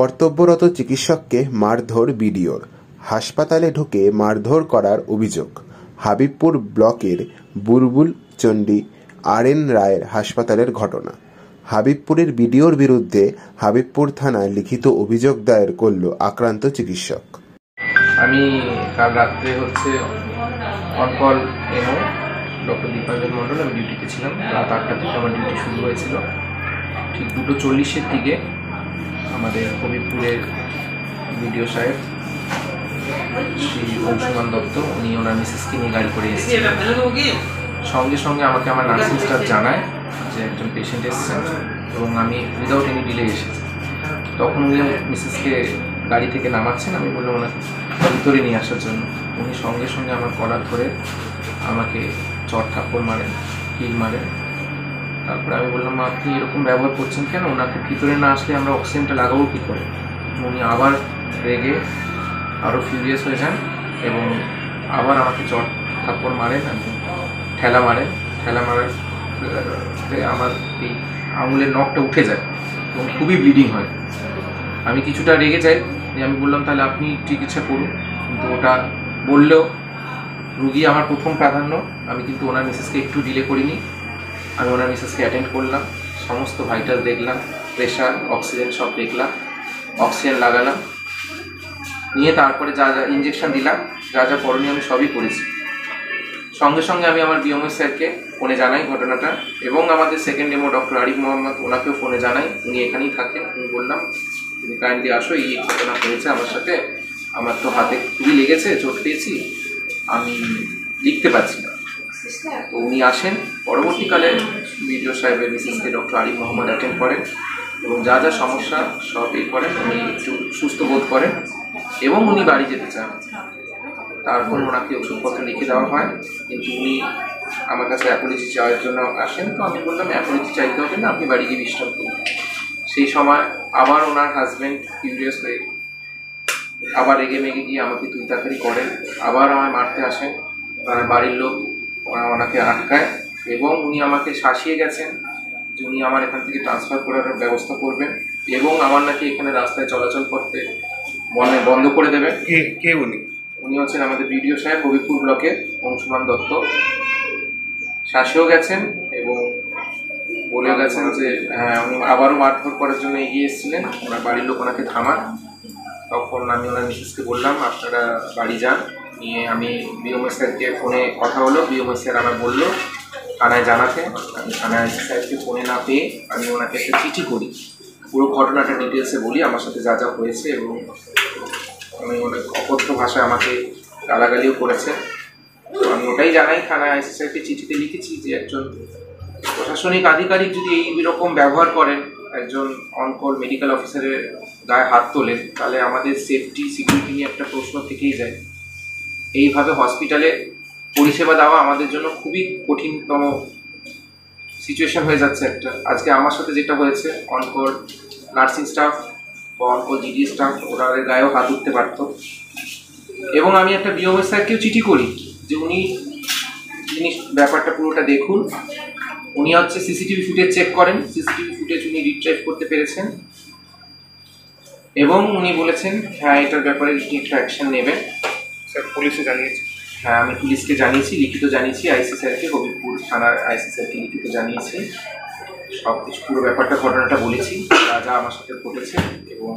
কর্তব্যরত চিকিৎসককে মারধর বিডিওর, হাসপাতালে ঢুকে মারধর করার অভিযোগ। হাবিবপুর ব্লকের বুলবুল চণ্ডী আর.এন. রায়ের হাসপাতালের ঘটনা। হাবিবপুরের বিডিওর বিরুদ্ধে হাবিবপুর থানায় লিখিত অভিযোগ দায়ের করল আক্রান্ত চিকিৎসক। আমি কাল রাত্রে অনকল এমও ডক্টর দীপাঞ্জন মণ্ডল, আমি ডিউটিতে ছিলাম। রাত 8টা থেকে আমার ডিউটি শুরু হয়েছিল। ঠিক 2:40-এর দিকে আমাদের হবিবপুরের বিডিও সাহেব শ্রী অংশুমান দত্ত, উনি ওনার মিসেসকে নিয়ে গাড়ি করে এসেছিলেন। সঙ্গে সঙ্গে আমাকে আমার নার্সিং স্টাফ জানায় যে একজন পেশেন্ট এসেছেন এবং আমি উইদাউট এনি ডিলে এসেছি। তখন উনি মিসেসকে গাড়ি থেকে নামাচ্ছেন। আমি বললাম ওনাকে ভিতরে নিয়ে আসার জন্য। উনি সঙ্গে সঙ্গে আমার কলার ধরে আমাকে চট থাপ্পড় মারেন, কিল মারেন। তারপরে আমি বললাম, আপনি এরকম ব্যবহার করছেন কেন? ওনাকে ভিতরে না আসলে আমরা অক্সিজেনটা লাগাবো কী করে? উনি আবার রেগে আরও ফিউরিয়াস হয়ে যান এবং আবার আমাকে চট থাপ্পড় মারেন এবং ঠেলা মারার আমার এই আঙুলের নখটা উঠে যায় এবং খুবই ব্লিডিং হয়। আমি কিছুটা রেগে যাই, যে আমি বললাম তাহলে আপনি চিকিৎসা করুন, কিন্তু ওটা বললেও রুগী আমার প্রথম প্রাধান্য। আমি কিন্তু ওনার মিসেসকে একটু ডিলে করিনি। আমি ওনার মিসেসকে অ্যাটেন্ড করলাম, সমস্ত ভাইটাল দেখলাম, প্রেশার, অক্সিজেন সব দেখলাম, অক্সিজেন লাগালাম, নিয়ে তারপরে যা যা ইঞ্জেকশন দিলাম, যা যা করণীয় আমি সবই করেছি। সঙ্গে সঙ্গে আমি আমার বিএমএস স্যারকে ফোনে জানাই ঘটনাটা এবং আমাদের সেকেন্ড এমও ডক্টর আরিফ মোহাম্মদ, ওনাকেও ফোনে জানাই। উনি এখানেই থাকেন। আমি বললাম, তুমি কাইন্ডলি আসো, এই ঘটনা হয়েছে আমার সাথে, আমার তো হাতে খুবই লেগেছে, চোট পেয়েছি, আমি লিখতে পারছি না। তো উনি আসেন। পরবর্তীকালে বিডিও সাহেবের মিসেসকে ডক্টর আরিফ মোহাম্মদ অ্যাটেন্ড করেন এবং যা যা সমস্যা সব এই করেন। উনি একটু সুস্থ বোধ করেন এবং উনি বাড়ি যেতে চান। তারপর ওনাকে ওষুধপত্র লিখে দেওয়া হয়, কিন্তু উনি আমার কাছে অ্যাপোলজি চাওয়ার জন্য আসেন। তো আমি বললাম, অ্যাপোলজি চাইতে হবে না, আপনি বাড়ি গিয়ে বিশ্রাম করুন। সেই সময় আবার ওনার হাজব্যান্ড কিউরিয়াস হয়ে আবার রেগে মেগে গিয়ে আমাকে তুই তাড়াতাড়ি করেন, আবার আমায় মারতে আসেন। ওনার বাড়ির লোক ওনাকে আটকায় এবং উনি আমাকে শাসিয়ে গেছেন যে উনি আমার এখান থেকে ট্রান্সফার করার ব্যবস্থা করবেন এবং আমার নাকি এখানে রাস্তায় চলাচল করতে বন্ধ করে দেবেন। কে উনি? উনি হচ্ছেন আমাদের বিডিও সাহেব, হবিবপুর ব্লকের অংশুমান দত্ত। শাসিয়েও গেছেন এবং বলে গেছেন যে হ্যাঁ, উনি আবারও মারধর করার জন্য এগিয়ে এসেছিলেন। ওনার বাড়ির লোক ওনাকে থামান। তখন আমি ওনার মিসেসকে বললাম, আপনারা বাড়ি যান। নিয়ে আমি বিএমএস স্যারকে ফোনে কথা হলো। বিএমএস স্যার আমার বললো থানায় জানাতে। আমি থানায় স্যারকে ফোনে না পেয়ে আমি ওনাকে একটা চিঠি করি, পুরো ঘটনাটা ডিটেলসে বলি, আমার সাথে যা যা হয়েছে। এবং আমি অনেক অকথ্য ভাষায় আমাকে গালাগালিও করেছে। তো আমি ওটাই জানাই থানায়, আইসি স্যারকে চিঠিতে লিখেছি যে একজন প্রশাসনিক আধিকারিক যদি এইরকম ব্যবহার করেন, একজন অনকল মেডিকেল অফিসারের গায়ে হাত তোলেন, তাহলে আমাদের সেফটি সিকিউরিটি নিয়ে একটা প্রশ্ন থেকেই যায়। এইভাবে হসপিটালে পরিষেবা দেওয়া আমাদের জন্য খুবই কঠিনতম সিচুয়েশন হয়ে যাচ্ছে একটা। আজকে আমার সাথে যেটা হয়েছে, অনকল নার্সিং স্টাফ বা অনকল জিডি স্টাফ ওনাদের গায়েও হাত উঠতে পারত। এবং আমি একটা বিএমএস স্যারকেও চিঠি করি যে উনি ব্যাপারটা পুরোটা দেখুন। উনি হচ্ছে সিসিটিভি ফুটেজ চেক করেন, সিসিটিভি ফুটেজ উনি রিট্রাইভ করতে পেরেছেন এবং উনি বলেছেন হ্যাঁ এটার ব্যাপারে একটা অ্যাকশন নেবেন। স্যার পুলিশে জানিয়েছি? হ্যাঁ, আমি পুলিশকে জানিয়েছি, লিখিত জানিয়েছি, আইসি স্যারকে, হবিবপুর থানার আইসি স্যারকে লিখিত জানিয়েছি। সব কিছু পুরো ব্যাপারটা ঘটনাটা বলেছি, যা যা আমার সাথে ঘটেছে। এবং